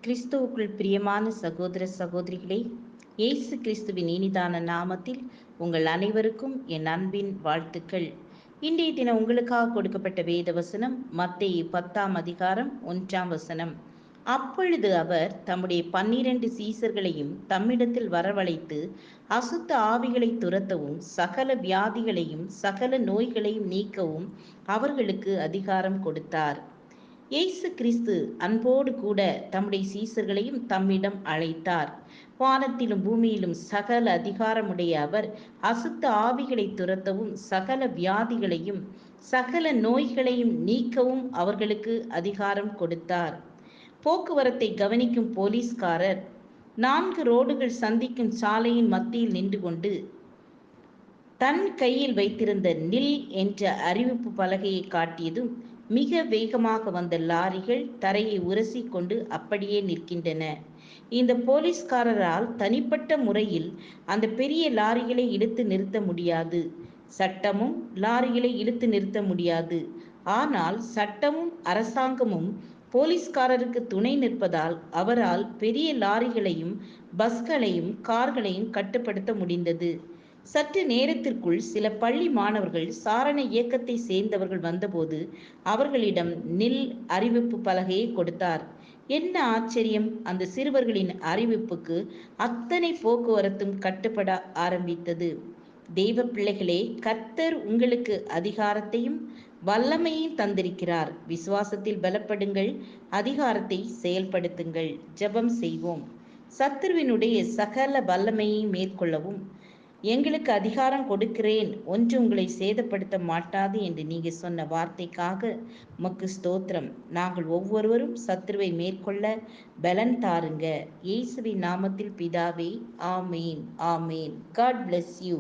கிறிஸ்துவுக்குள் பிரியமான சகோதர சகோதரிகளே, இயேசு கிறிஸ்துவின் இனிதான நாமத்தில் உங்கள் அனைவருக்கும் என் அன்பின் வாழ்த்துக்கள். இன்றைய தினம் உங்களுக்காக கொடுக்கப்பட்ட வேத வசனம் மத்தேயு 10 1. அப்பொழுது அவர் தம்முடைய 12 சீசர்களையும் தம்மிடத்தில் வரவழைத்து, அசுத்த ஆவிகளை துரத்தவும் சகல வியாதிகளையும் சகல நோய்களையும் நீக்கவும் அவர்களுக்கு அதிகாரம் கொடுத்தார். இயேசு கிறிஸ்து அன்போடு கூட தம்முடைய சீசர்களையும் தம்மிடம் அழைத்தார். வானத்திலும் பூமியிலும் சகல அதிகாரமுடைய அவர் அசுத்த ஆவிகளை துரத்தவும் சகல வியாதிகளையும் சகல நோய்களையும் நீக்கவும் அவர்களுக்கு அதிகாரம் கொடுத்தார். போக்குவரத்தை கவனிக்கும் போலீஸ்காரர் 4 ரோடுகள் சந்திக்கும் சாலையின் மத்தியில் நின்று கொண்டு தன் கையில் வைத்திருந்த நில் என்ற அறிவிப்பு பலகையை காட்டியதும் மிக வேகமாக வந்த லாரிகள் தரையை உரசி கொண்டு அப்படியே நிற்கின்றன. இந்த போலீஸ்காரரால் தனிப்பட்ட முறையில் அந்த பெரிய லாரிகளை இழுத்து நிறுத்த முடியாது. சட்டமும் லாரிகளை இழுத்து நிறுத்த முடியாது. ஆனால் சட்டமும் அரசாங்கமும் போலீஸ்காரருக்கு துணை நிற்பதால் அவரால் பெரிய லாரிகளையும் பஸ்களையும் கார்களையும் கட்டுப்படுத்த முடிந்தது. சற்று நேரத்திற்குள் சில பள்ளி மாணவர்கள் சாரண இயக்கத்தை சேர்ந்தவர்கள் வந்தபோது அவர்களிடம் நில் அறிவிப்பு பலகையை கொடுத்தார். என்ன ஆச்சரியம்! அந்த சிறுவர்களின் அறிவிப்புக்கு அத்தனை போக்குவரத்தும் கட்டுப்பட ஆரம்பித்தது. தெய்வ பிள்ளைகளே, கர்த்தர் உங்களுக்கு அதிகாரத்தையும் வல்லமையும் தந்திருக்கிறார். விசுவாசத்தில் பலப்படுங்கள், அதிகாரத்தை செயல்படுத்துங்கள். ஜெபம் செய்வோம். சத்துருவினுடைய சகல வல்லமையை மேற்கொள்ளவும் எங்களுக்கு அதிகாரம் கொடுக்கிறேன், ஒன்று உங்களை சேதப்படுத்த மாட்டாது என்று நீங்க சொன்ன வார்த்தைக்காக உமக்கு ஸ்தோத்திரம். நாங்கள் ஒவ்வொருவரும் சத்துருவை மேற்கொள்ள பலன் தாருங்க. இயேசுவின் நாமத்தில் பிதாவே, ஆமேன், ஆமேன். God bless you.